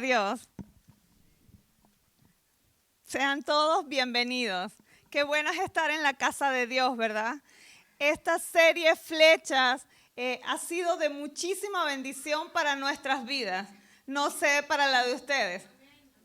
Dios. Sean todos bienvenidos. Qué bueno es estar en la casa de Dios, ¿verdad? Esta serie Flechas ha sido de muchísima bendición para nuestras vidas. No sé para la de ustedes.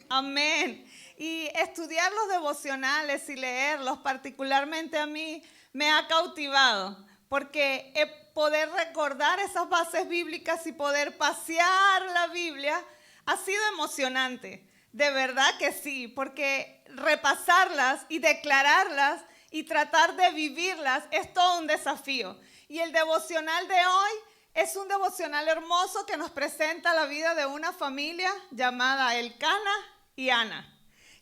Amén. Y estudiar los devocionales y leerlos, particularmente a mí, me ha cautivado, porque poder recordar esas bases bíblicas y poder pasear la Biblia ha sido emocionante. De verdad que sí, porque repasarlas y declararlas y tratar de vivirlas es todo un desafío. Y el devocional de hoy es un devocional hermoso que nos presenta la vida de una familia llamada Elcana y Ana.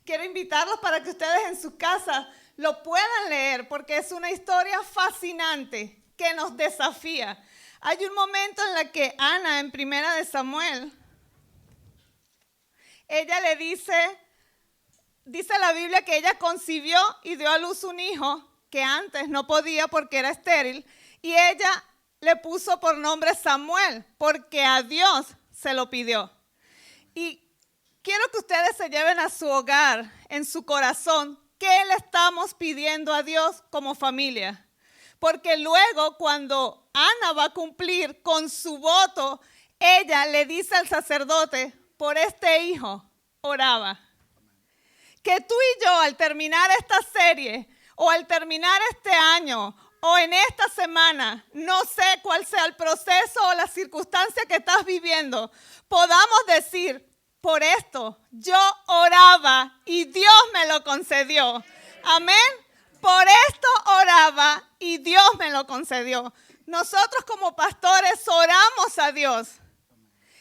Quiero invitarlos para que ustedes en sus casas lo puedan leer, porque es una historia fascinante que nos desafía. Hay un momento en el que Ana, en 1 Samuel, ella le dice la Biblia que ella concibió y dio a luz un hijo que antes no podía porque era estéril, y ella le puso por nombre Samuel, porque a Dios se lo pidió. Y quiero que ustedes se lleven a su hogar, en su corazón, qué le estamos pidiendo a Dios como familia. Porque luego, cuando Ana va a cumplir con su voto, ella le dice al sacerdote, por este hijo oraba. Que tú y yo, al terminar esta serie, o al terminar este año, o en esta semana, no sé cuál sea el proceso o la circunstancia que estás viviendo, podamos decir, por esto yo oraba y Dios me lo concedió. Amén. Por esto oraba y Dios me lo concedió. Nosotros como pastores oramos a Dios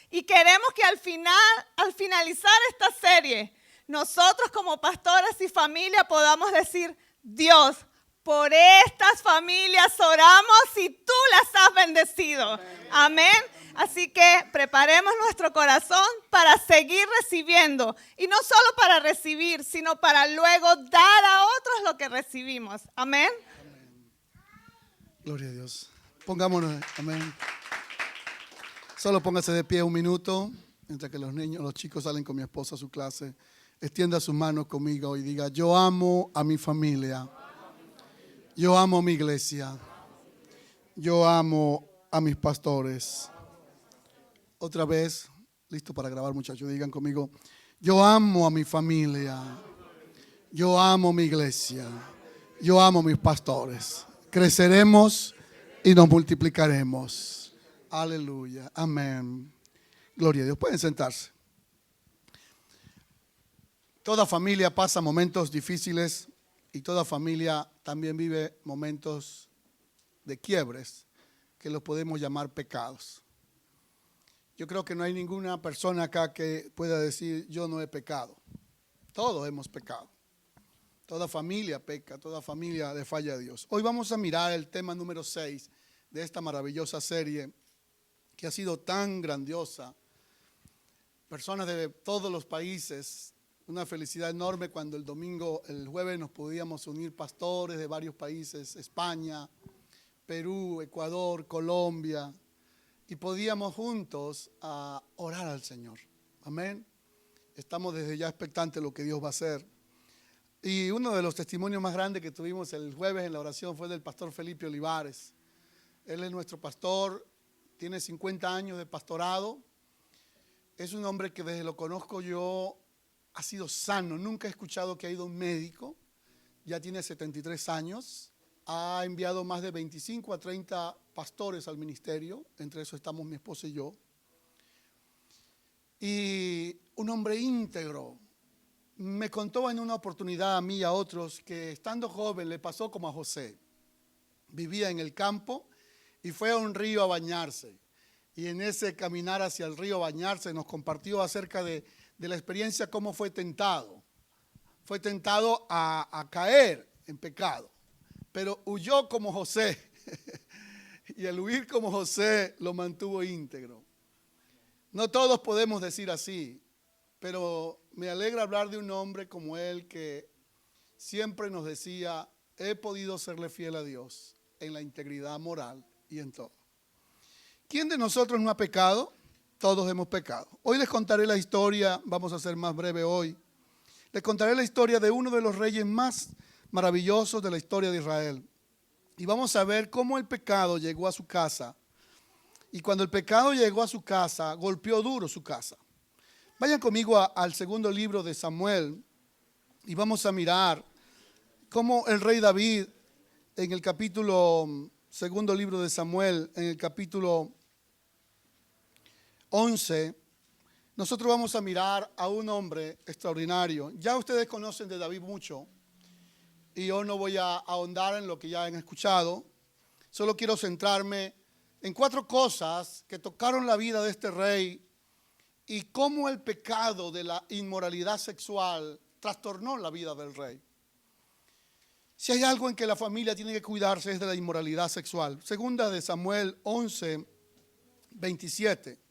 y queremos que al finalizar esta serie, nosotros como pastores y familia podamos decir, Dios, por estas familias oramos y tú las has bendecido. Amén. Así que preparemos nuestro corazón para seguir recibiendo. Y no solo para recibir, sino para luego dar a otros lo que recibimos. Amén. Amén. Gloria a Dios. Pongámonos, amén. Solo póngase de pie un minuto, mientras que los chicos salen con mi esposa a su clase. Extienda sus manos conmigo y diga, yo amo a mi familia. Yo amo a mi iglesia. Yo amo a mis pastores. Otra vez, listo para grabar, muchachos, digan conmigo, yo amo a mi familia. Yo amo mi iglesia. Yo amo a mis pastores. Creceremos y nos multiplicaremos. Aleluya. Amén. Gloria a Dios. Pueden sentarse. Toda familia pasa momentos difíciles y toda familia también vive momentos de quiebres que los podemos llamar pecados. Yo creo que no hay ninguna persona acá que pueda decir yo no he pecado. Todos hemos pecado. Toda familia peca, toda familia le falla a Dios. Hoy vamos a mirar el tema número 6 de esta maravillosa serie que ha sido tan grandiosa. Personas de todos los países, una felicidad enorme cuando el jueves nos podíamos unir pastores de varios países, España, Perú, Ecuador, Colombia, y podíamos juntos orar al Señor. Amén. Estamos desde ya expectantes de lo que Dios va a hacer. Y uno de los testimonios más grandes que tuvimos el jueves en la oración fue del pastor Felipe Olivares. Él es nuestro pastor, tiene 50 años de pastorado. Es un hombre que desde lo conozco yo ha sido sano. Nunca he escuchado que ha ido a un médico. Ya tiene 73 años. Ha enviado más de 25 a 30 pastores al ministerio. Entre eso estamos mi esposa y yo. Y un hombre íntegro. Me contó en una oportunidad a mí y a otros que estando joven le pasó como a José. Vivía en el campo y fue a un río a bañarse. Y en ese caminar hacia el río a bañarse nos compartió acerca de la experiencia cómo fue tentado. Fue tentado a caer en pecado. Pero huyó como José. Y el huir como José lo mantuvo íntegro. No todos podemos decir así. Pero me alegra hablar de un hombre como él que siempre nos decía, he podido serle fiel a Dios en la integridad moral y en todo. ¿Quién de nosotros no ha pecado? Todos hemos pecado. Hoy les contaré la historia, vamos a ser más breve hoy. Les contaré la historia de uno de los reyes más maravillosos de la historia de Israel. Y vamos a ver cómo el pecado llegó a su casa. Y cuando el pecado llegó a su casa, golpeó duro su casa. Vayan conmigo al segundo libro de Samuel y vamos a mirar cómo el rey David en el capítulo, segundo libro de Samuel, en el capítulo 11, nosotros vamos a mirar a un hombre extraordinario. Ya ustedes conocen de David mucho y yo no voy a ahondar en lo que ya han escuchado. Solo quiero centrarme en 4 cosas que tocaron la vida de este rey y cómo el pecado de la inmoralidad sexual trastornó la vida del rey. Si hay algo en que la familia tiene que cuidarse es de la inmoralidad sexual. Segunda de Samuel 11, 27.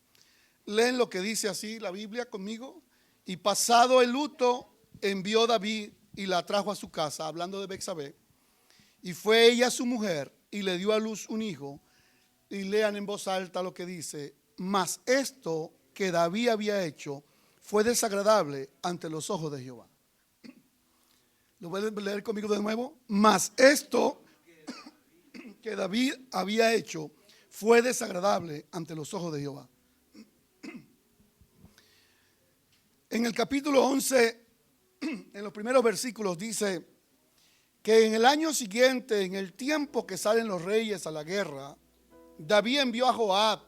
Leen lo que dice así la Biblia conmigo. Y pasado el luto, envió David y la trajo a su casa, hablando de Betsabé. Y fue ella su mujer y le dio a luz un hijo. Y lean en voz alta lo que dice. Mas esto que David había hecho fue desagradable ante los ojos de Jehová. ¿Lo pueden leer conmigo de nuevo? Mas esto que David había hecho fue desagradable ante los ojos de Jehová. En el capítulo 11, en los primeros versículos dice que en el año siguiente, en el tiempo que salen los reyes a la guerra, David envió a Joab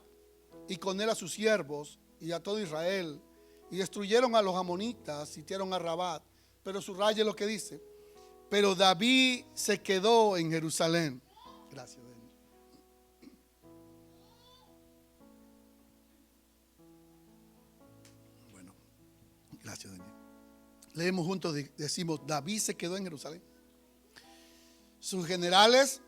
y con él a sus siervos y a todo Israel y destruyeron a los amonitas, sitiaron a Rabat. Pero subraye lo que dice. Pero David se quedó en Jerusalén. Gracias, Denis. Bueno, gracias, Denis. Leemos juntos, decimos, David se quedó en Jerusalén. Sus generales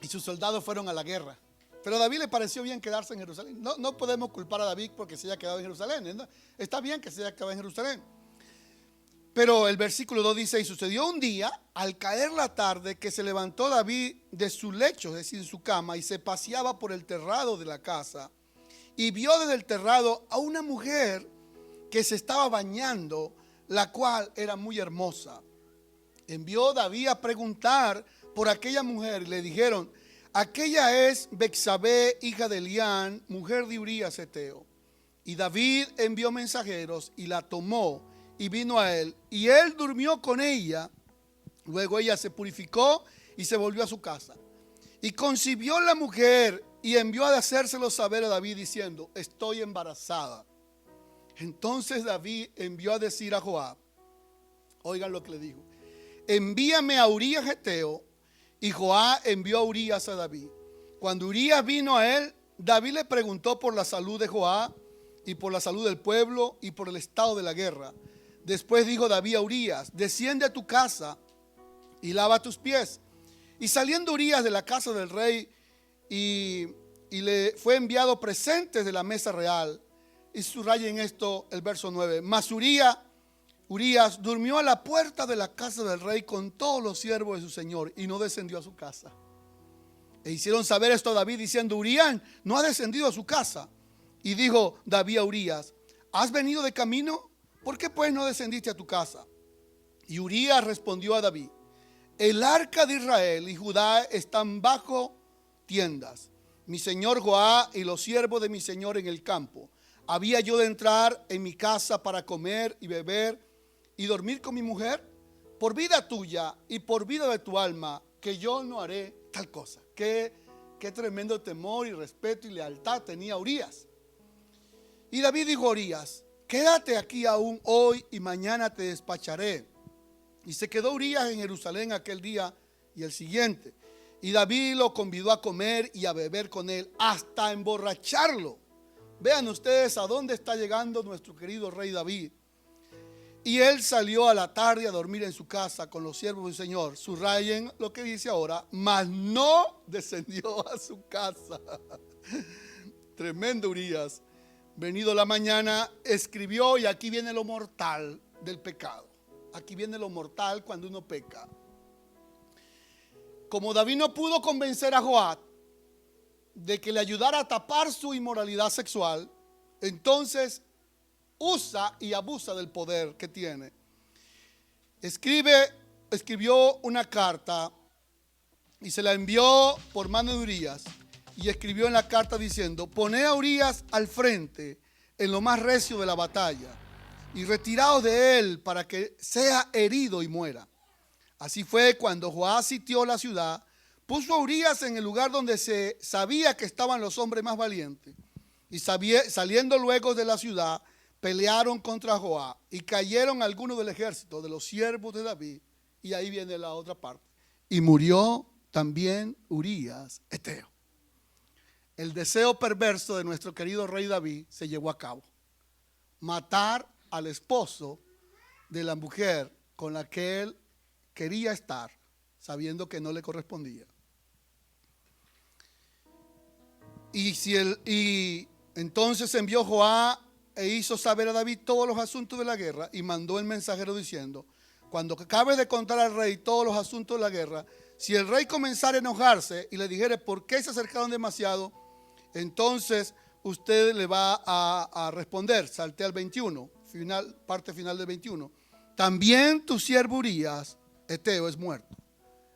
y sus soldados fueron a la guerra. Pero a David le pareció bien quedarse en Jerusalén. No podemos culpar a David porque se haya quedado en Jerusalén. ¿No? Está bien que se haya quedado en Jerusalén. Pero el versículo 2 dice, y sucedió un día, al caer la tarde, que se levantó David de su lecho, es decir, de su cama, y se paseaba por el terrado de la casa, y vio desde el terrado a una mujer que se estaba bañando, la cual era muy hermosa. Envió David a preguntar por aquella mujer, y le dijeron, aquella es Betsabé, hija de Elián, mujer de Urías Heteo. Y David envió mensajeros, y la tomó, y vino a él, y él durmió con ella. Luego ella se purificó y se volvió a su casa. Y concibió la mujer y envió a hacérselo saber a David diciendo, estoy embarazada. Entonces David envió a decir a Joab, oigan lo que le dijo, envíame a Urías Heteo. Y Joab envió a Urías a David. Cuando Urías vino a él, David le preguntó por la salud de Joab y por la salud del pueblo y por el estado de la guerra. Después dijo David a Urías, desciende a tu casa y lava tus pies. Y saliendo Urías de la casa del rey y le fue enviado presentes de la mesa real. Y subrayen esto el verso 9. Mas Urías durmió a la puerta de la casa del rey con todos los siervos de su señor y no descendió a su casa. E hicieron saber esto a David diciendo, Urías no ha descendido a su casa. Y dijo David a Urías, ¿has venido de camino? ¿Por qué pues no descendiste a tu casa? Y Urías respondió a David, el arca de Israel y Judá están bajo tiendas. Mi señor Joab y los siervos de mi señor en el campo. ¿Había yo de entrar en mi casa para comer y beber y dormir con mi mujer? Por vida tuya y por vida de tu alma, que yo no haré tal cosa. Qué tremendo temor y respeto y lealtad tenía Urías. Y David dijo a Urías, quédate aquí aún hoy y mañana te despacharé. Y se quedó Urías en Jerusalén aquel día y el siguiente. Y David lo convidó a comer y a beber con él hasta emborracharlo. Vean ustedes a dónde está llegando nuestro querido rey David. Y él salió a la tarde a dormir en su casa con los siervos del Señor. Subrayen lo que dice ahora, mas no descendió a su casa. Tremendo Urías. Venido la mañana, escribió, y aquí viene lo mortal del pecado. Aquí viene lo mortal cuando uno peca. Como David no pudo convencer a Joab de que le ayudara a tapar su inmoralidad sexual, entonces usa y abusa del poder que tiene. Escribió una carta y se la envió por mano de Urías, y escribió en la carta diciendo: poned a Urías al frente en lo más recio de la batalla y retiraos de él para que sea herido y muera. Así fue cuando Joás sitió la ciudad, puso a Urías en el lugar donde se sabía que estaban los hombres más valientes, y saliendo luego de la ciudad pelearon contra Joás y cayeron algunos del ejército de los siervos de David. Y ahí viene la otra parte: y murió también Urías heteo. El deseo perverso de nuestro querido rey David se llevó a cabo: matar al esposo de la mujer con la que él quería estar, sabiendo que no le correspondía. Y entonces envió Joás e hizo saber a David todos los asuntos de la guerra, y mandó el mensajero diciendo: cuando acabe de contar al rey todos los asuntos de la guerra, si el rey comenzara a enojarse y le dijere: ¿por qué se acercaron demasiado?, entonces usted le va a responder. Salté al 21, parte final del 21. También tu siervo Urías heteo es muerto.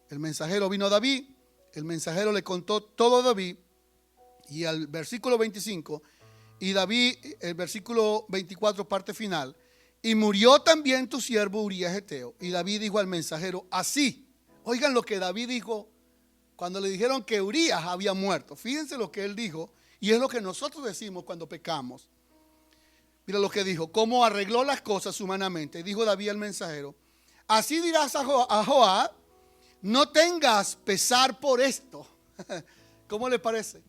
El mensajero vino a David, el mensajero le contó todo a David, y al versículo 25, y David, el versículo 24, parte final: y murió también tu siervo Urías heteo. Y David dijo al mensajero así. Oigan lo que David dijo cuando le dijeron que Urías había muerto. Fíjense lo que él dijo, y es lo que nosotros decimos cuando pecamos. Mira lo que dijo: cómo arregló las cosas humanamente. Dijo David al mensajero: así dirás a Joab, no tengas pesar por esto. ¿Cómo le parece?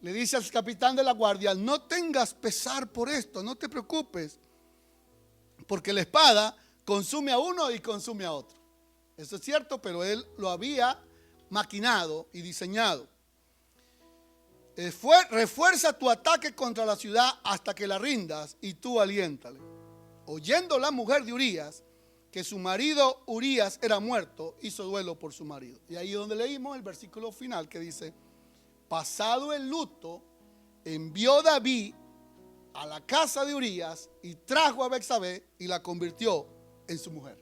Le dice al capitán de la guardia: no tengas pesar por esto, no te preocupes, porque la espada consume a uno y consume a otro. Eso es cierto, pero él lo había maquinado y diseñado. Refuerza tu ataque contra la ciudad hasta que la rindas, y tú aliéntale. Oyendo la mujer de Urías que su marido Urías era muerto, hizo duelo por su marido. Y ahí es donde leímos el versículo final que dice: pasado el luto, envió David a la casa de Urías y trajo a Betsabé y la convirtió en su mujer.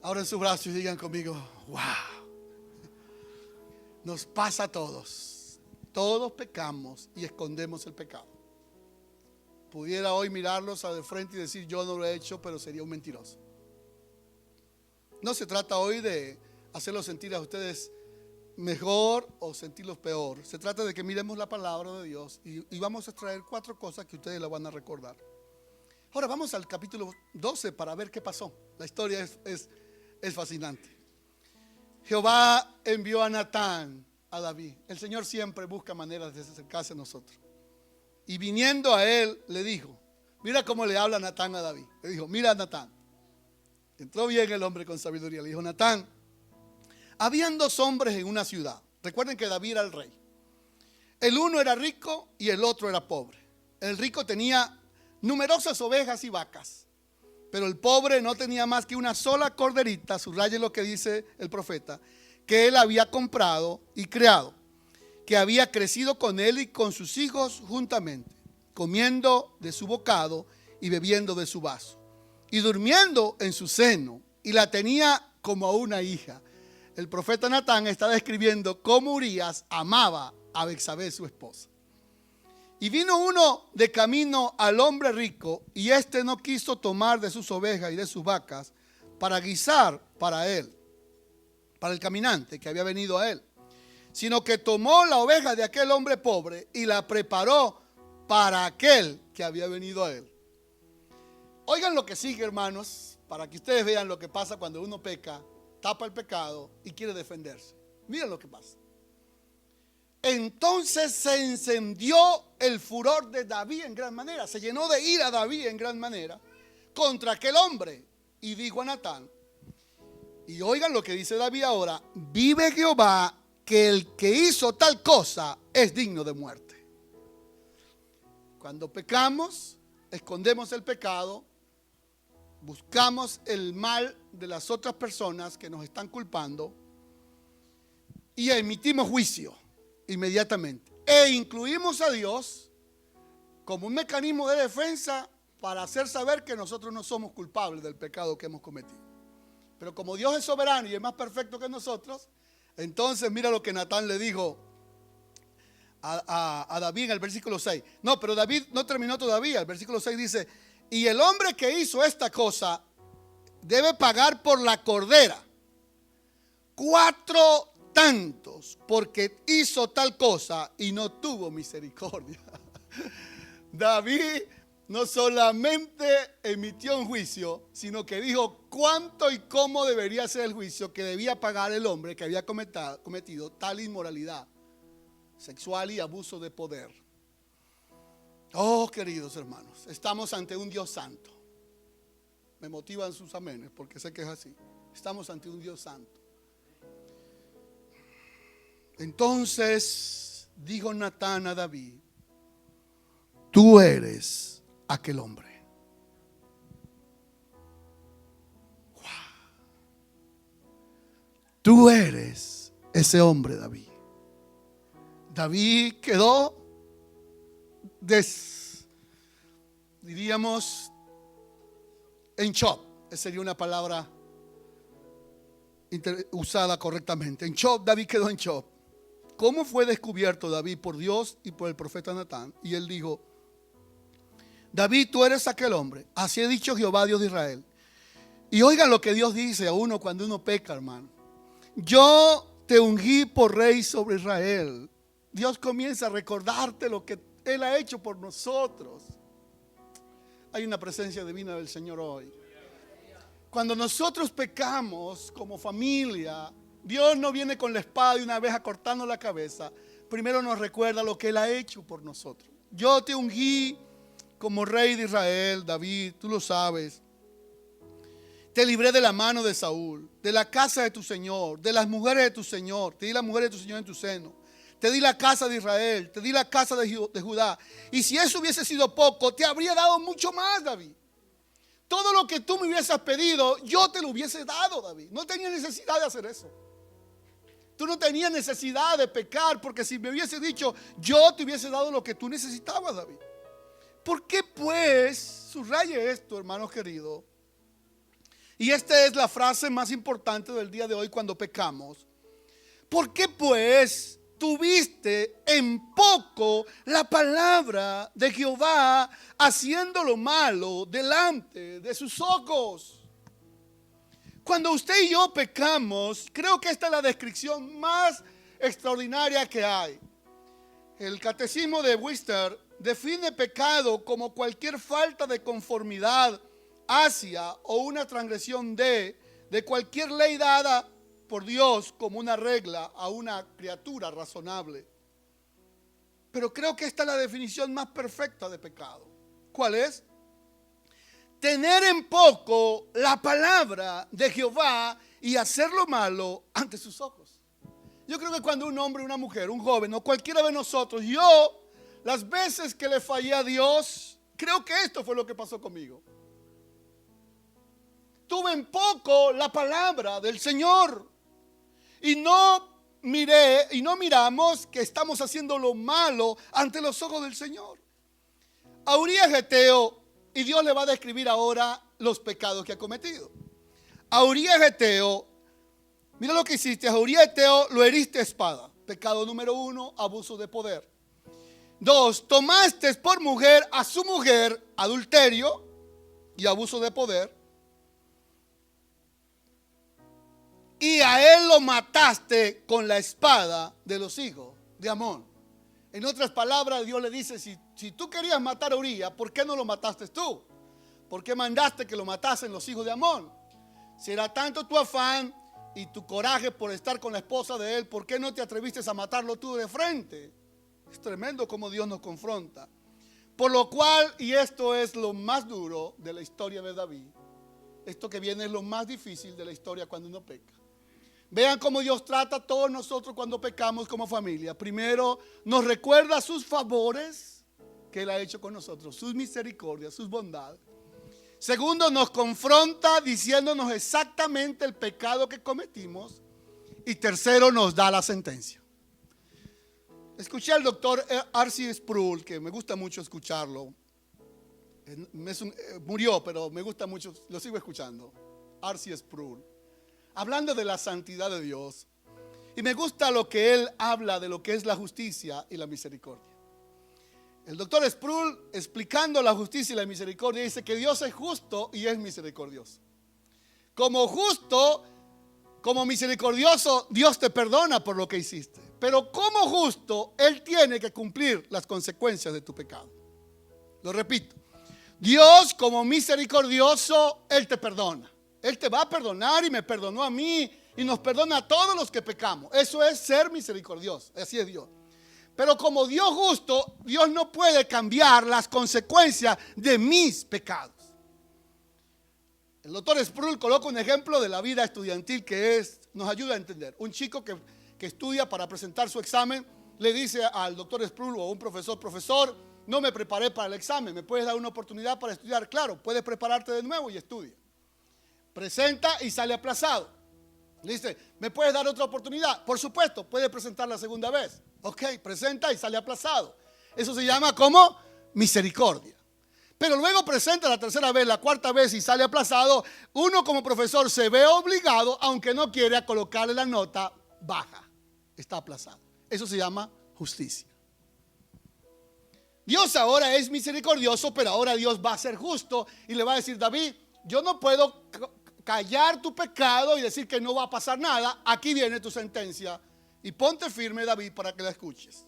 Abran sus brazos y digan conmigo: wow. Nos pasa a todos. Todos pecamos y escondemos el pecado. Pudiera hoy mirarlos a de frente y decir: yo no lo he hecho, pero sería un mentiroso. No se trata hoy de hacerlos sentir a ustedes mejor o sentirlos peor. Se trata de que miremos la palabra de Dios y vamos a extraer 4 cosas que ustedes la van a recordar. Ahora vamos al capítulo 12 para ver qué pasó. La historia es fascinante. Jehová envió a Natán a David. El Señor siempre busca maneras de acercarse a nosotros. Y viniendo a él le dijo, mira cómo le habla Natán a David. Le dijo: mira, Natán. Entró bien el hombre con sabiduría. Le dijo: Natán, habían 2 hombres en una ciudad. Recuerden que David era el rey. El uno era rico y el otro era pobre. El rico tenía numerosas ovejas y vacas, pero el pobre no tenía más que una sola corderita, subraye lo que dice el profeta, que él había comprado y criado, que había crecido con él y con sus hijos juntamente, comiendo de su bocado y bebiendo de su vaso, y durmiendo en su seno, y la tenía como a una hija. El profeta Natán está describiendo cómo Urías amaba a Betsabé, su esposa. Y vino uno de camino al hombre rico, y éste no quiso tomar de sus ovejas y de sus vacas para guisar para él, para el caminante que había venido a él, sino que tomó la oveja de aquel hombre pobre y la preparó para aquel que había venido a él. Oigan lo que sigue, hermanos, para que ustedes vean lo que pasa cuando uno peca, tapa el pecado y quiere defenderse. Miren lo que pasa. Entonces se encendió el furor de David en gran manera, se llenó de ira David en gran manera contra aquel hombre, y dijo a Natán, y oigan lo que dice David ahora: vive Jehová, que el que hizo tal cosa es digno de muerte. Cuando pecamos, escondemos el pecado, buscamos el mal de las otras personas que nos están culpando y emitimos juicio inmediatamente, e incluimos a Dios como un mecanismo de defensa para hacer saber que nosotros no somos culpables del pecado que hemos cometido. Pero como Dios es soberano y es más perfecto que nosotros, entonces mira lo que Natán le dijo a David en el versículo 6. No, pero David no terminó todavía. El versículo 6 dice: y el hombre que hizo esta cosa debe pagar por la cordera 4 tantos, porque hizo tal cosa y no tuvo misericordia. David no solamente emitió un juicio, sino que dijo cuánto y cómo debería ser el juicio que debía pagar el hombre que había cometido tal inmoralidad sexual y abuso de poder. Oh, queridos hermanos, estamos ante un Dios santo. Me motivan sus amenes porque sé que es así. Estamos ante un Dios santo. Entonces dijo Natán a David: tú eres aquel hombre. Wow. Tú eres ese hombre, David. David quedó diríamos en shock. Esa sería una palabra usada correctamente. En shock, David quedó en shock. ¿Cómo fue descubierto David por Dios y por el profeta Natán? Y él dijo: David, tú eres aquel hombre. Así ha dicho Jehová, Dios de Israel. Y oigan lo que Dios dice a uno cuando uno peca, hermano. Yo te ungí por rey sobre Israel. Dios comienza a recordarte lo que Él ha hecho por nosotros. Hay una presencia divina del Señor hoy. Cuando nosotros pecamos como familia, Dios no viene con la espada y una vez cortando la cabeza. Primero nos recuerda lo que Él ha hecho por nosotros. Yo te ungí como rey de Israel, David, tú lo sabes. Te libré de la mano de Saúl, de la casa de tu Señor, de las mujeres de tu Señor. Te di las mujeres de tu Señor en tu seno. Te di la casa de Israel, te di la casa de Judá. Y si eso hubiese sido poco, te habría dado mucho más, David. Todo lo que tú me hubieses pedido, yo te lo hubiese dado, David. No tenía necesidad de hacer eso. Tú no tenías necesidad de pecar, porque si me hubiese dicho, yo te hubiese dado lo que tú necesitabas, David. ¿Por qué pues, subraye esto, hermanos queridos? Y esta es la frase más importante del día de hoy cuando pecamos. ¿Por qué pues tuviste en poco la palabra de Jehová haciendo lo malo delante de sus ojos? Cuando usted y yo pecamos, creo que esta es la descripción más extraordinaria que hay. El catecismo de Worcester define pecado como cualquier falta de conformidad hacia o una transgresión de cualquier ley dada por Dios como una regla a una criatura razonable. Pero creo que esta es la definición más perfecta de pecado. ¿Cuál es? Tener en poco la palabra de Jehová y hacer lo malo ante sus ojos. Yo creo que cuando un hombre, una mujer, un joven o cualquiera de nosotros, yo, las veces que le fallé a Dios, creo que esto fue lo que pasó conmigo. Tuve en poco la palabra del Señor. Y no miramos que estamos haciendo lo malo ante los ojos del Señor. A Urías Geteo, y Dios le va a describir ahora los pecados que ha cometido. A Urías Geteo, mira lo que hiciste. A Urías Geteo lo heriste a espada. Pecado número 1, abuso de poder. 2, tomaste por mujer a su mujer, adulterio y abuso de poder. Y a él lo mataste con la espada de los hijos de Amón. En otras palabras, Dios le dice, si tú querías matar a Urías, ¿por qué no lo mataste tú? ¿Por qué mandaste que lo matasen los hijos de Amón? Si era tanto tu afán y tu coraje por estar con la esposa de él, ¿por qué no te atreviste a matarlo tú de frente? Es tremendo cómo Dios nos confronta. Por lo cual, y esto es lo más duro de la historia de David, esto que viene es lo más difícil de la historia cuando uno peca. Vean cómo Dios trata a todos nosotros cuando pecamos como familia. Primero, nos recuerda sus favores que Él ha hecho con nosotros, sus misericordias, sus bondades. Segundo, nos confronta diciéndonos exactamente el pecado que cometimos. Y tercero, nos da la sentencia. Escuché al doctor R.C. Sproul, que me gusta mucho escucharlo. Murió, pero me gusta mucho, lo sigo escuchando. R.C. Sproul, hablando de la santidad de Dios. Y me gusta lo que él habla de lo que es la justicia y la misericordia. El doctor Sproul, explicando la justicia y la misericordia, dice que Dios es justo y es misericordioso. Como justo, como misericordioso, Dios te perdona por lo que hiciste. Pero como justo, Él tiene que cumplir las consecuencias de tu pecado. Lo repito. Dios, como misericordioso, Él te perdona. Él te va a perdonar y me perdonó a mí y nos perdona a todos los que pecamos. Eso es ser misericordioso. Así es Dios. Pero como Dios justo, Dios no puede cambiar las consecuencias de mis pecados. El doctor Sproul coloca un ejemplo de la vida estudiantil que nos ayuda a entender. Un chico que estudia para presentar su examen le dice al doctor Sproul o a un profesor, no me preparé para el examen, ¿me puedes dar una oportunidad para estudiar? Claro, puedes prepararte de nuevo y estudia. Presenta y sale aplazado. Le dice, ¿me puedes dar otra oportunidad? Por supuesto, puede presentar la segunda vez. Ok, presenta y sale aplazado. Eso se llama como misericordia. Pero luego presenta la tercera vez, la cuarta vez y sale aplazado. Uno como profesor se ve obligado, aunque no quiere, a colocarle la nota baja. Está aplazado. Eso se llama justicia. Dios ahora es misericordioso, pero ahora Dios va a ser justo y le va a decir, David, yo no puedo callar tu pecado y decir que no va a pasar nada. Aquí viene tu sentencia y ponte firme, David, para que la escuches.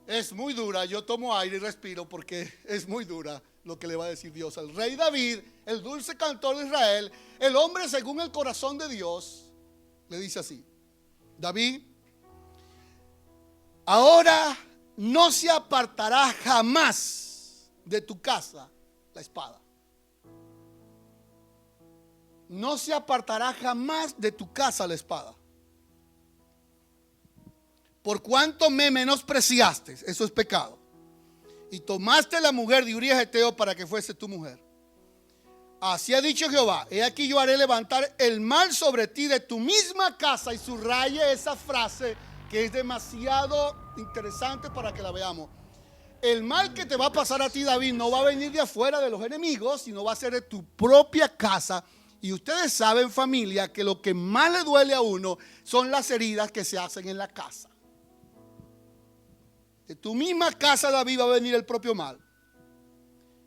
Es muy dura, yo tomo aire y respiro porque es muy dura lo que le va a decir Dios al rey David, el dulce cantor de Israel, el hombre según el corazón de Dios. Le dice así, David, ahora no se apartará jamás de tu casa la espada. No se apartará jamás de tu casa la espada. Por cuanto me menospreciaste, eso es pecado, y tomaste la mujer de Urías Eteo para que fuese tu mujer. Así ha dicho Jehová, he aquí yo haré levantar el mal sobre ti de tu misma casa. Y subraye esa frase que es demasiado interesante para que la veamos. El mal que te va a pasar a ti, David, no va a venir de afuera de los enemigos, sino va a ser de tu propia casa. Y ustedes saben, familia, que lo que más le duele a uno son las heridas que se hacen en la casa. De tu misma casa, David, va a venir el propio mal.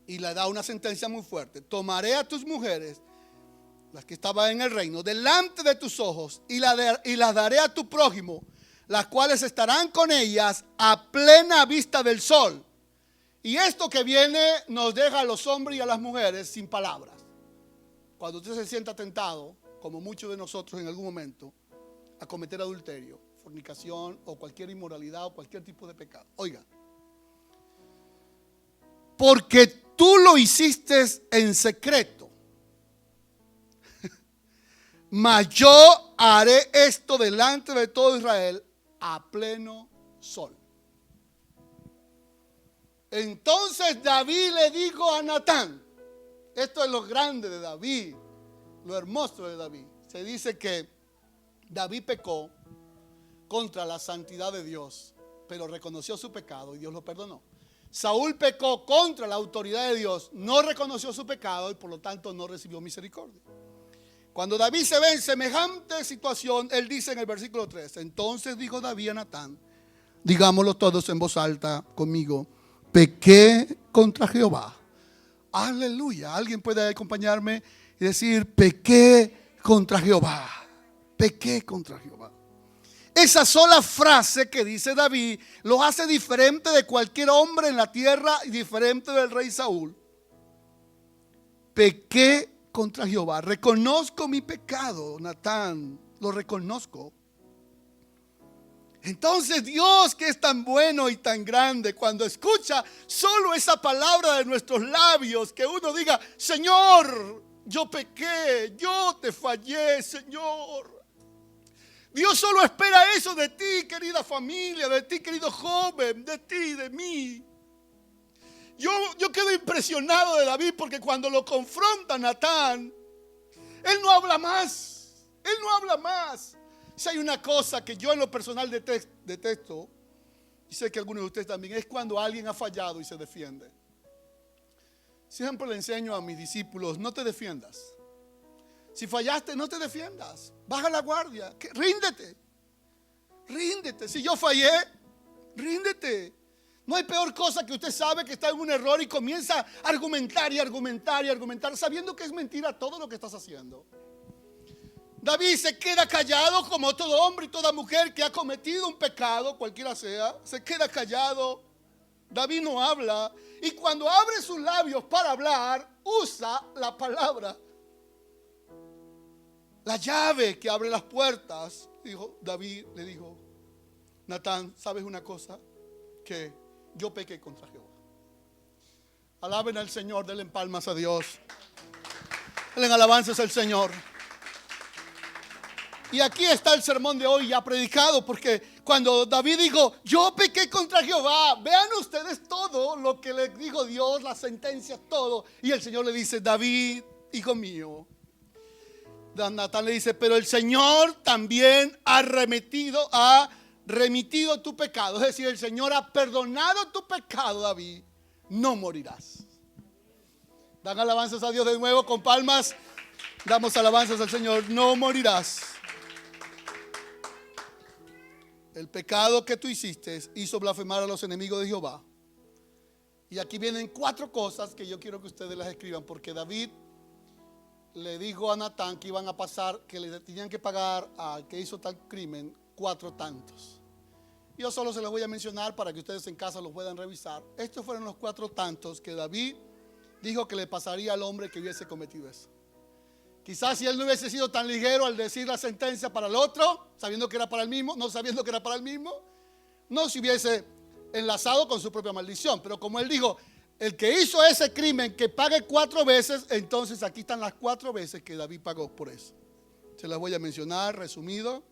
Y le da una sentencia muy fuerte. Tomaré a tus mujeres, las que estaban en el reino, delante de tus ojos y las daré a tu prójimo, las cuales estarán con ellas a plena vista del sol. Y esto que viene nos deja a los hombres y a las mujeres sin palabras. Cuando usted se sienta tentado, como muchos de nosotros en algún momento, a cometer adulterio, fornicación o cualquier inmoralidad o cualquier tipo de pecado. Oiga, porque tú lo hiciste en secreto, mas yo haré esto delante de todo Israel a pleno sol. Entonces David le dijo a Natán, esto es lo grande de David, lo hermoso de David. Se dice que David pecó contra la santidad de Dios, pero reconoció su pecado y Dios lo perdonó. Saúl pecó contra la autoridad de Dios, no reconoció su pecado y por lo tanto no recibió misericordia. Cuando David se ve en semejante situación, él dice en el versículo 3, entonces dijo David a Natán, digámoslo todos en voz alta conmigo, pequé contra Jehová. Aleluya. Alguien puede acompañarme y decir, pequé contra Jehová. Pequé contra Jehová. Esa sola frase que dice David lo hace diferente de cualquier hombre en la tierra y diferente del rey Saúl. Pequé contra Jehová. Reconozco mi pecado, Natán, lo reconozco. Entonces Dios, que es tan bueno y tan grande, cuando escucha solo esa palabra de nuestros labios, que uno diga, Señor, yo pequé, yo te fallé, Señor. Dios solo espera eso de ti, querida familia, de ti, querido joven, de ti, de mí. Yo quedo impresionado de David porque cuando lo confronta Natán, él no habla más. Él no habla más. Si hay una cosa que yo en lo personal detesto, y sé que algunos de ustedes también, es cuando alguien ha fallado y se defiende. Siempre le enseño a mis discípulos, no te defiendas. Si fallaste, no te defiendas. Baja la guardia, ríndete. Ríndete. Si yo fallé, ríndete. No hay peor cosa que usted sabe que está en un error y comienza a argumentar y argumentar y argumentar, sabiendo que es mentira todo lo que estás haciendo. David se queda callado como todo hombre y toda mujer que ha cometido un pecado, cualquiera sea. Se queda callado. David no habla. Y cuando abre sus labios para hablar, usa la palabra. La llave que abre las puertas. David le dijo, Natán, ¿sabes una cosa? Que yo pequé contra Jehová. Alaben al Señor, denle palmas a Dios. Denle alabanzas al Señor. Y aquí está el sermón de hoy ya predicado, porque cuando David dijo, yo pequé contra Jehová, vean ustedes todo lo que le dijo Dios, las sentencias, todo. Y el Señor le dice, David, hijo mío. Natán le dice, pero el Señor también ha remitido tu pecado. Es decir, el Señor ha perdonado tu pecado, David. No morirás. Dan alabanzas a Dios de nuevo con palmas. Damos alabanzas al Señor. No morirás. El pecado que tú hiciste hizo blasfemar a los enemigos de Jehová. Y aquí vienen 4 cosas que yo quiero que ustedes las escriban, porque David le dijo a Natán que iban a pasar, que le tenían que pagar al que hizo tal crimen 4 tantos. Yo solo se los voy a mencionar para que ustedes en casa los puedan revisar. Estos fueron los 4 tantos que David dijo que le pasaría al hombre que hubiese cometido eso. Quizás si él no hubiese sido tan ligero al decir la sentencia para el otro, sabiendo que era para el mismo, no sabiendo que era para el mismo, no se hubiese enlazado con su propia maldición. Pero como él dijo, el que hizo ese crimen que pague 4 veces, entonces aquí están las 4 veces que David pagó por eso. Se las voy a mencionar resumido.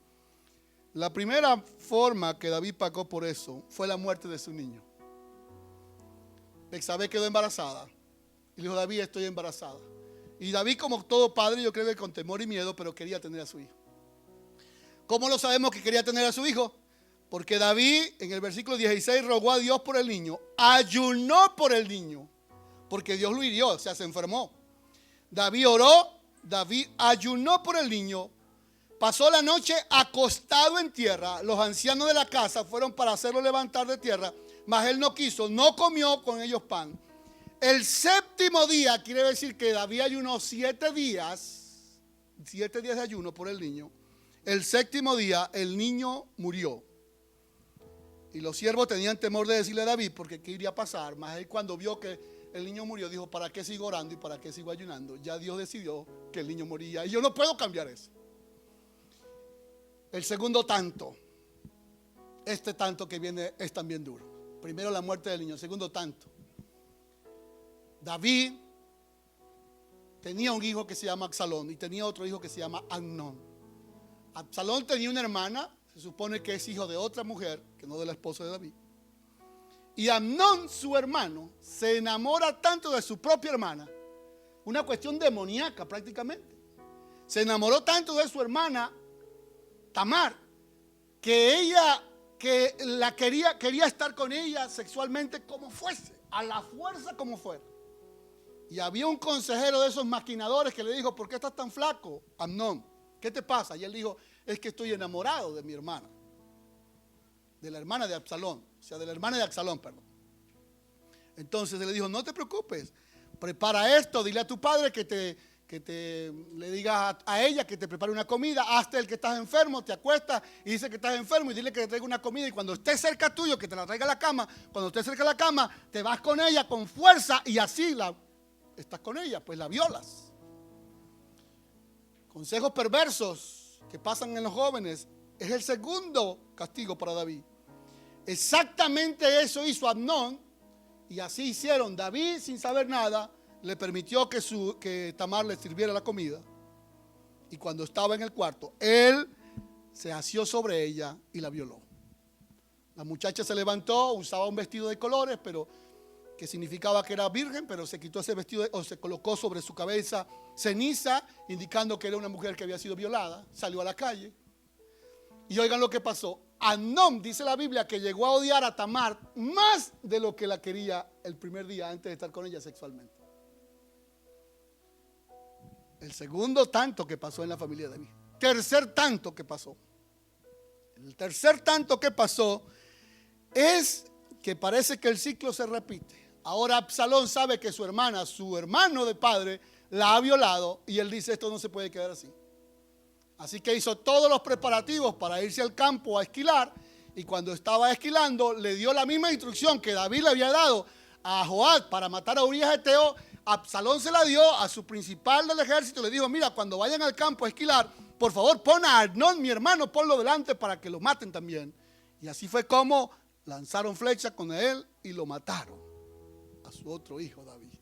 La primera forma que David pagó por eso fue la muerte de su niño. Betsabé quedó embarazada y le dijo, David, estoy embarazada. Y David, como todo padre, yo creo que con temor y miedo, pero quería tener a su hijo. ¿Cómo lo sabemos que quería tener a su hijo? Porque David, en el versículo 16, rogó a Dios por el niño, ayunó por el niño, porque Dios lo hirió, o sea, se enfermó. David oró, David ayunó por el niño, pasó la noche acostado en tierra. Los ancianos de la casa fueron para hacerlo levantar de tierra, mas él no quiso, no comió con ellos pan. El 7º día, quiere decir que David ayunó 7 días de ayuno por el niño. El 7º día el niño murió. Y los siervos tenían temor de decirle a David porque qué iría a pasar. Mas él, cuando vio que el niño murió, dijo, ¿para qué sigo orando y para qué sigo ayunando? Ya Dios decidió que el niño moría y yo no puedo cambiar eso. El segundo tanto, este tanto que viene es también duro. Primero la muerte del niño, el segundo tanto. David tenía un hijo que se llama Absalón y tenía otro hijo que se llama Amnón. Absalón tenía una hermana, se supone que es hijo de otra mujer, que no de la esposa de David. Y Amnón, su hermano, se enamora tanto de su propia hermana, una cuestión demoníaca prácticamente. Se enamoró tanto de su hermana Tamar, que quería estar con ella sexualmente como fuese, a la fuerza como fuera. Y había un consejero de esos maquinadores que le dijo, ¿por qué estás tan flaco, Amnón? ¿Qué te pasa? Y él dijo, es que estoy enamorado de mi hermana. De la hermana de Absalón. O sea, de la hermana de Absalón, perdón. Entonces él le dijo, no te preocupes. Prepara esto, dile a tu padre le diga a ella que te prepare una comida. Hazte el que estás enfermo, te acuestas y dice que estás enfermo y dile que te traiga una comida. Y cuando esté cerca tuyo, que te la traiga a la cama. Cuando esté cerca de la cama, te vas con ella con fuerza y así estás con ella, pues la violas. Consejos perversos que pasan en los jóvenes es el segundo castigo para David. Exactamente eso hizo Amnón y así hicieron. David, sin saber nada, le permitió que Tamar le sirviera la comida. Y cuando estaba en el cuarto, él se asió sobre ella y la violó. La muchacha se levantó, usaba un vestido de colores, pero que significaba que era virgen, pero se quitó ese vestido o se colocó sobre su cabeza ceniza, indicando que era una mujer que había sido violada. Salió a la calle y oigan lo que pasó. Amnón, dice la Biblia, que llegó a odiar a Tamar más de lo que la quería el primer día antes de estar con ella sexualmente. El segundo tanto que pasó en la familia de David. Tercer tanto que pasó. El tercer tanto que pasó es que parece que el ciclo se repite. Ahora Absalón sabe que su hermana, su hermano de padre, la ha violado y él dice: esto no se puede quedar así. Así que hizo todos los preparativos para irse al campo a esquilar, y cuando estaba esquilando le dio la misma instrucción que David le había dado a Joab para matar a Urías Eteo. Absalón se la dio a su principal del ejército y le dijo: mira, cuando vayan al campo a esquilar, por favor pon a Amnón, mi hermano, ponlo delante para que lo maten también. Y así fue como lanzaron flechas con él y lo mataron a su otro hijo David.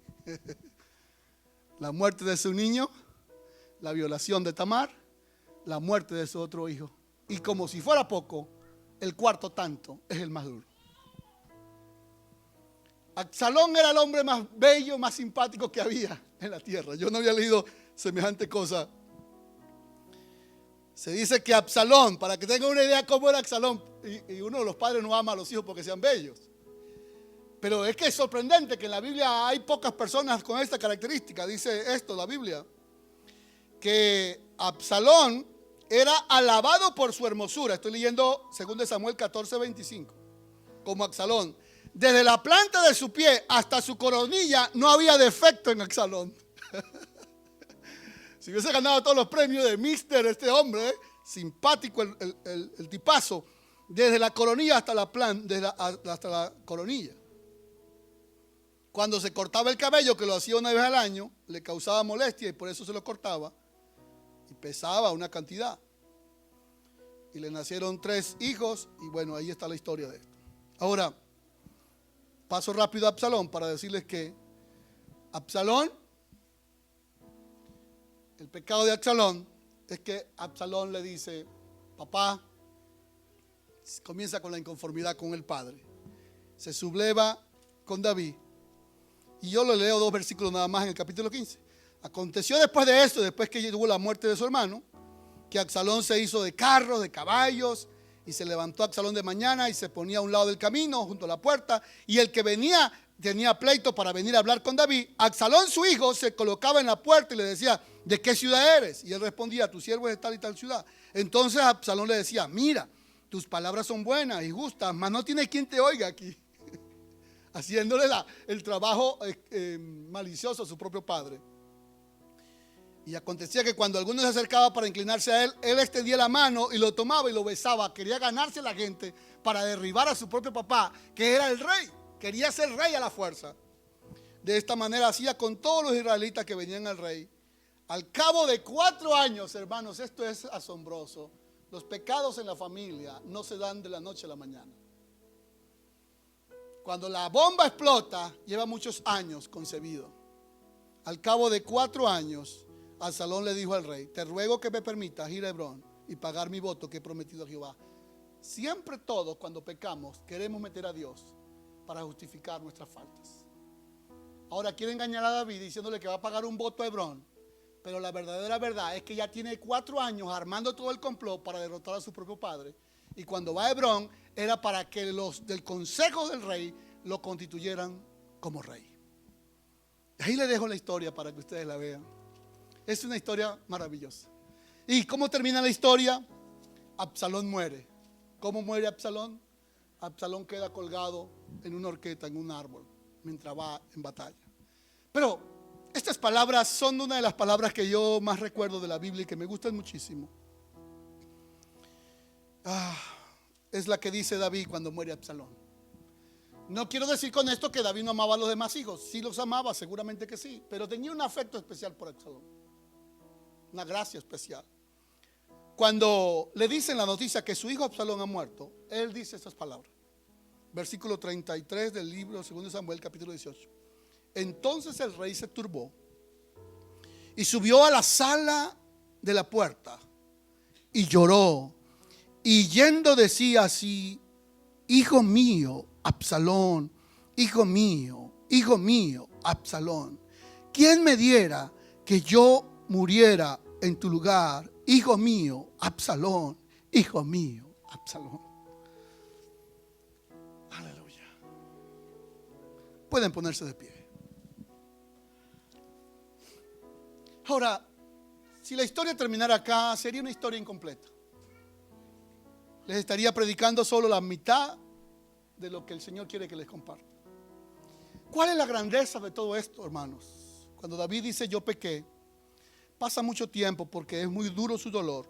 La muerte de su niño, la violación de Tamar, la muerte de su otro hijo. Y como si fuera poco, el cuarto tanto es el más duro. Absalón era el hombre más bello, más simpático que había en la tierra. Yo no había leído semejante cosa. Se dice que Absalón, para que tengan una idea cómo era Absalón, y uno de los padres no ama a los hijos porque sean bellos. Pero es que es sorprendente que en la Biblia hay pocas personas con esta característica. Dice esto la Biblia, que Absalón era alabado por su hermosura. Estoy leyendo 2 Samuel 14:25. Como Absalón, desde la planta de su pie hasta su coronilla no había defecto en Absalón. Si hubiese ganado todos los premios de Mister, este hombre, simpático el tipazo, desde la coronilla hasta la planta, hasta la coronilla. Cuando se cortaba el cabello, que lo hacía una vez al año, le causaba molestia y por eso se lo cortaba. Y pesaba una cantidad. Y le nacieron 3 hijos. Y bueno, ahí está la historia de esto. Ahora, paso rápido a Absalón para decirles que Absalón, el pecado de Absalón es que Absalón le dice: papá, comienza con la inconformidad con el padre. Se subleva con David. Y yo le leo 2 versículos nada más en el capítulo 15. Aconteció después de esto, después que tuvo la muerte de su hermano, que Absalón se hizo de carros, de caballos, y se levantó Absalón de mañana y se ponía a un lado del camino, junto a la puerta, y el que venía tenía pleito para venir a hablar con David. Absalón, su hijo, se colocaba en la puerta y le decía: ¿de qué ciudad eres? Y él respondía: tu siervo es de tal y tal ciudad. Entonces Absalón le decía: mira, tus palabras son buenas y justas, mas no tienes quien te oiga aquí. Haciéndole el trabajo malicioso a su propio padre. Y acontecía que cuando alguno se acercaba para inclinarse a él, él extendía la mano y lo tomaba y lo besaba. Quería ganarse a la gente para derribar a su propio papá, que era el rey. Quería ser rey a la fuerza. De esta manera hacía con todos los israelitas que venían al rey. Al cabo de 4 años, hermanos, esto es asombroso. Los pecados en la familia no se dan de la noche a la mañana. Cuando la bomba explota, lleva muchos años concebido. Al cabo de 4 años, Absalón le dijo al rey: te ruego que me permitas ir a Hebrón y pagar mi voto que he prometido a Jehová. Siempre todos, cuando pecamos, queremos meter a Dios para justificar nuestras faltas. Ahora quiere engañar a David diciéndole que va a pagar un voto a Hebrón, pero la verdadera verdad es que ya tiene 4 años armando todo el complot para derrotar a su propio padre. Y cuando va a Hebrón era para que los del consejo del rey lo constituyeran como rey. Ahí le dejo la historia para que ustedes la vean. Es una historia maravillosa. ¿Y cómo termina la historia? Absalón muere. ¿Cómo muere Absalón? Absalón queda colgado en una horqueta, en un árbol, mientras va en batalla. Pero estas palabras son una de las palabras que yo más recuerdo de la Biblia y que me gustan muchísimo. Es la que dice David cuando muere Absalón. No quiero decir con esto que David no amaba a los demás hijos. Sí los amaba, seguramente que sí, pero tenía un afecto especial por Absalón, una gracia especial. Cuando le dicen la noticia que su hijo Absalón ha muerto, él dice estas palabras. Versículo 33 del libro 2 Samuel, capítulo 18. Entonces el rey se turbó y subió a la sala de la puerta y lloró, y yendo decía así: hijo mío, Absalón, hijo mío, Absalón, ¿quién me diera que yo muriera en tu lugar? Hijo mío, Absalón, hijo mío, Absalón. Pueden ponerse de pie. Ahora, si la historia terminara acá, sería una historia incompleta. Les estaría predicando solo la mitad de lo que el Señor quiere que les comparta. ¿Cuál es la grandeza de todo esto, hermanos? Cuando David dice yo pequé, pasa mucho tiempo porque es muy duro su dolor.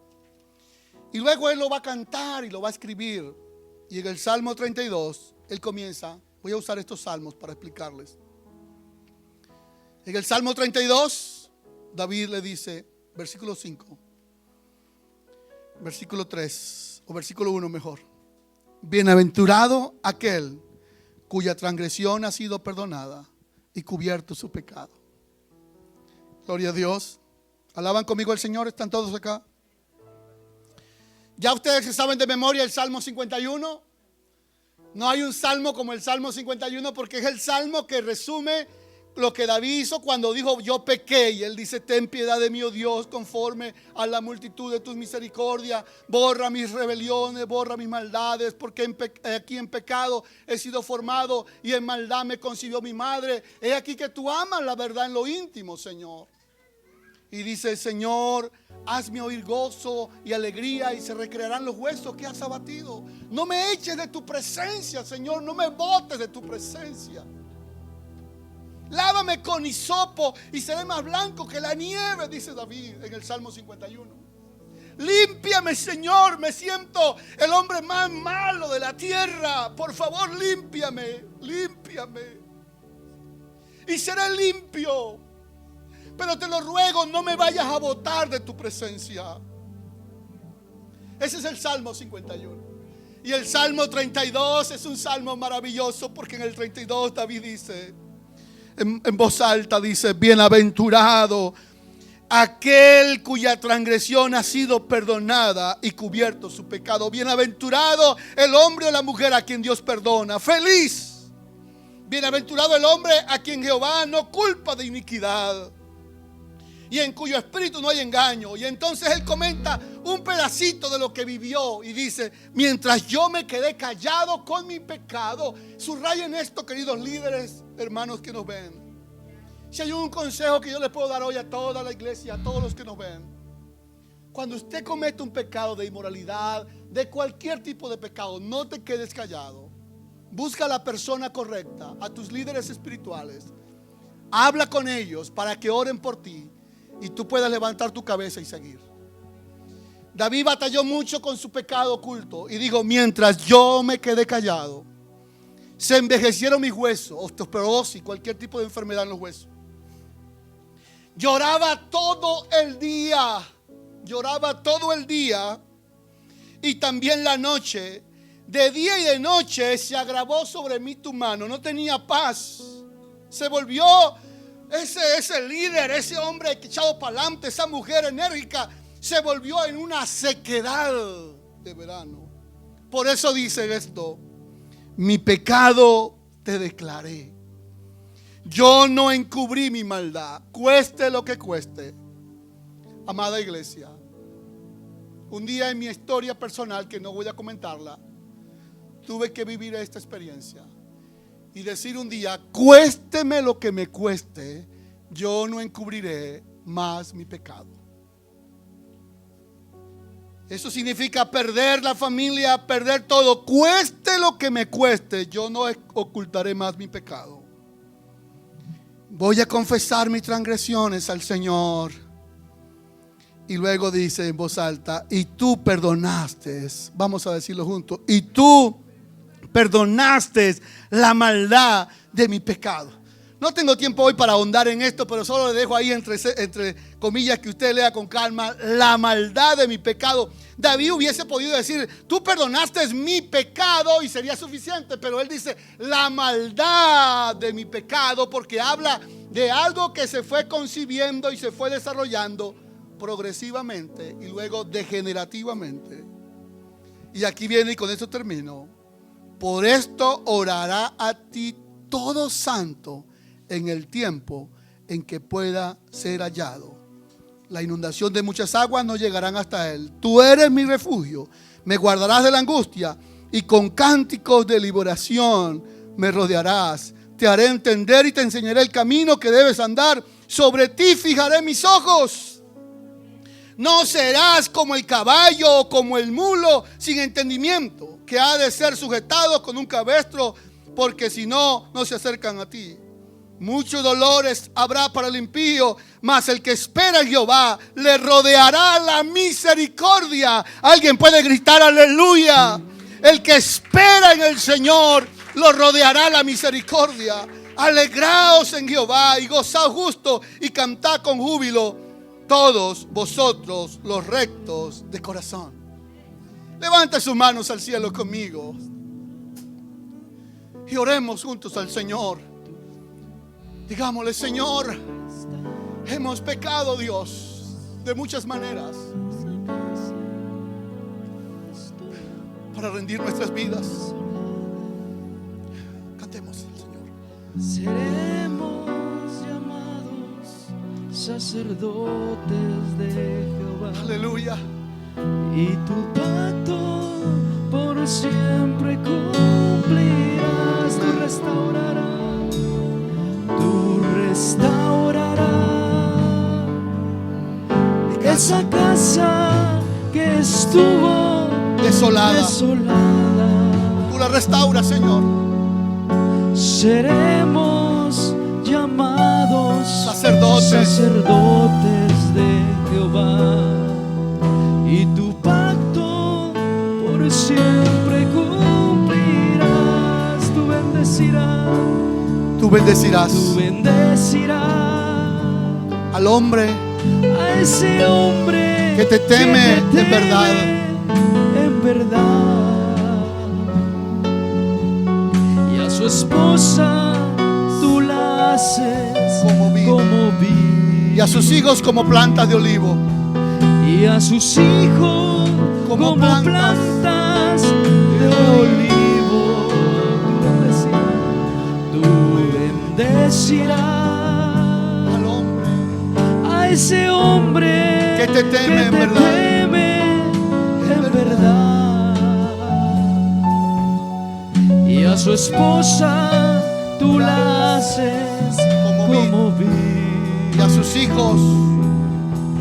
Y luego él lo va a cantar y lo va a escribir. Y en el Salmo 32, él comienza, voy a usar estos salmos para explicarles. En el Salmo 32, David le dice, versículo 5, versículo 3, o versículo 1 mejor. Bienaventurado aquel cuya transgresión ha sido perdonada y cubierto su pecado. Gloria a Dios. ¿Alaban conmigo al Señor? ¿Están todos acá? ¿Ya ustedes se saben de memoria el Salmo 51? No hay un salmo como el Salmo 51 porque es el salmo que resume lo que David hizo cuando dijo yo pequé. Y él dice, ten piedad de mí, oh Dios, conforme a la multitud de tus misericordias. Borra mis rebeliones, borra mis maldades, porque aquí en pecado he sido formado y en maldad me concibió mi madre. He aquí que tú amas la verdad en lo íntimo, Señor. Y dice, Señor, hazme oír gozo y alegría y se recrearán los huesos que has abatido. No me eches de tu presencia, Señor, no me botes de tu presencia. Lávame con hisopo y seré más blanco que la nieve, dice David en el Salmo 51. Límpiame, Señor, me siento el hombre más malo de la tierra. Por favor, límpiame, límpiame. Y seré limpio. Pero te lo ruego, no me vayas a botar de tu presencia. Ese es el Salmo 51. Y el Salmo 32 es un salmo maravilloso porque en el 32 David dice, en voz alta dice, bienaventurado aquel cuya transgresión ha sido perdonada y cubierto su pecado. Bienaventurado el hombre o la mujer a quien Dios perdona. Feliz. Bienaventurado el hombre a quien Jehová no culpa de iniquidad y en cuyo espíritu no hay engaño. Y entonces él comenta un pedacito de lo que vivió y dice, mientras yo me quedé callado con mi pecado. Subrayen esto, queridos líderes, hermanos que nos ven. Si hay un consejo que yo les puedo dar hoy a toda la iglesia, a todos los que nos ven: cuando usted comete un pecado de inmoralidad, de cualquier tipo de pecado, no te quedes callado. Busca a la persona correcta, a tus líderes espirituales. Habla con ellos para que oren por ti y tú puedas levantar tu cabeza y seguir. David batalló mucho con su pecado oculto y dijo, mientras yo me quedé callado, se envejecieron mis huesos, osteoporosis, cualquier tipo de enfermedad en los huesos. Lloraba todo el día y también la noche. De día y de noche se agravó sobre mí tu mano. No tenía paz. Se volvió ese líder, ese hombre echado para adelante, esa mujer enérgica, se volvió en una sequedad de verano. Por eso dice esto: mi pecado te declaré. Yo no encubrí mi maldad, cueste lo que cueste. Amada iglesia, un día en mi historia personal, que no voy a comentarla, tuve que vivir esta experiencia y decir un día, cuésteme lo que me cueste, yo no encubriré más mi pecado. Eso significa perder la familia, perder todo. Cueste lo que me cueste, yo no ocultaré más mi pecado. Voy a confesar mis transgresiones al Señor. Y luego dice en voz alta, y tú perdonaste, vamos a decirlo juntos, y tú perdonaste la maldad de mi pecado. No tengo tiempo hoy para ahondar en esto, pero solo le dejo ahí entre comillas que usted lea con calma, la maldad de mi pecado. David hubiese podido decir, tú perdonaste mi pecado y sería suficiente, pero él dice, la maldad de mi pecado, porque habla de algo que se fue concibiendo y se fue desarrollando progresivamente y luego degenerativamente. Y aquí viene, y con esto termino: por esto orará a ti todo santo en el tiempo en que pueda ser hallado. La inundación de muchas aguas no llegarán hasta él. Tú eres mi refugio, me guardarás de la angustia y con cánticos de liberación me rodearás. te haré entender y te enseñaré el camino que debes andar. Sobre ti fijaré mis ojos. No serás como el caballo o como el mulo sin entendimiento, que ha de ser sujetado con un cabestro, porque si no, no se acercan a ti. Muchos dolores habrá para el impío, mas el que espera en Jehová le rodeará la misericordia. Alguien puede gritar aleluya. El que espera en el Señor lo rodeará la misericordia. Alegraos en Jehová y gozaos justo y cantad con júbilo todos vosotros los rectos de corazón. Levanta sus manos al cielo conmigo y oremos juntos al Señor. Digámosle: Señor, hemos pecado, Dios, de muchas maneras, para rendir nuestras vidas. Cantemos al Señor. Seremos llamados sacerdotes de Jehová. Aleluya. Y tu pacto por siempre cumplirás. Tú restaurarás, tú restaurarás esa casa que estuvo Desolada. Tú la restauras, Señor. Seremos llamados sacerdotes de Jehová, y tu pacto por siempre cumplirás. Tú bendecirás, tú bendecirás, tú bendecirás al hombre, a ese hombre que te teme en verdad. En verdad. Y a su esposa tú la haces Como vid. Y a sus hijos como plantas de olivo. Y a sus hijos como plantas de olivo. Tú bendecirás Al hombre a ese hombre que te teme en verdad. En verdad. Y a su esposa tú la haces como vid. Y a sus hijos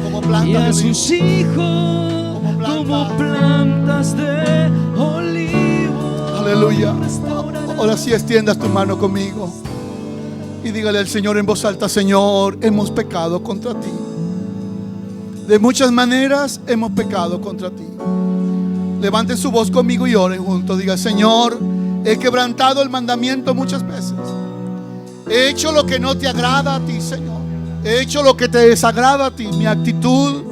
como plantas Y a de olivo. sus hijos como plantas de olivo. Aleluya. Ahora sí extiendas tu mano conmigo y dígale al Señor en voz alta: Señor, hemos pecado contra ti. De muchas maneras hemos pecado contra ti. Levanten su voz conmigo y oren juntos. Diga: Señor, he quebrantado el mandamiento muchas veces. He hecho lo que no te agrada a ti, Señor. He hecho lo que te desagrada a ti. Mi actitud,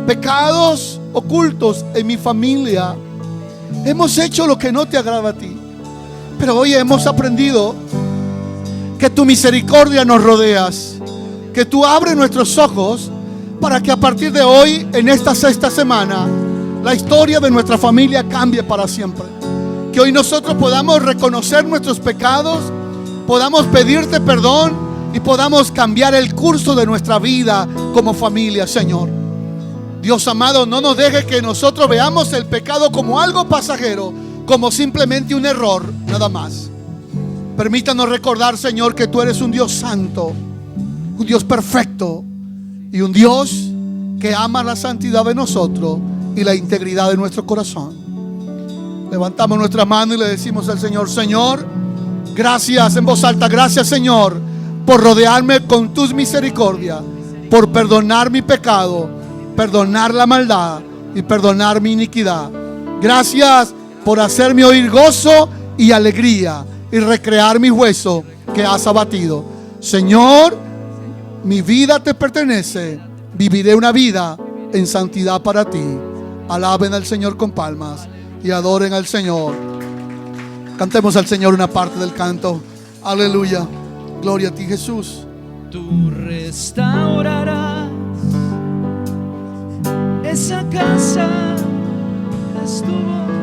pecados ocultos en mi familia. Hemos hecho lo que no te agrada a ti. Pero hoy hemos aprendido que tu misericordia nos rodeas, que tú abres nuestros ojos para que a partir de hoy, en esta sexta semana, la historia de nuestra familia cambie para siempre. Que hoy nosotros podamos reconocer nuestros pecados, podamos pedirte perdón y podamos cambiar el curso de nuestra vida como familia, Señor. Dios amado, no nos deje que nosotros veamos el pecado como algo pasajero, como simplemente un error, nada más. Permítanos recordar, Señor, que tú eres un Dios santo, un Dios perfecto y un Dios que ama la santidad de nosotros y la integridad de nuestro corazón. Levantamos nuestra mano y le decimos al Señor: Señor, gracias, en voz alta: gracias, Señor, por rodearme con tus misericordias, por perdonar mi pecado, perdonar la maldad y perdonar mi iniquidad. Gracias por hacerme oír gozo y alegría y recrear mi hueso que has abatido. Señor, mi vida te pertenece. Viviré una vida en santidad para ti. Alaben al Señor con palmas y adoren al Señor. Cantemos al Señor una parte del canto. Aleluya. Gloria a ti, Jesús. Tú restaurarás esa casa que estuvo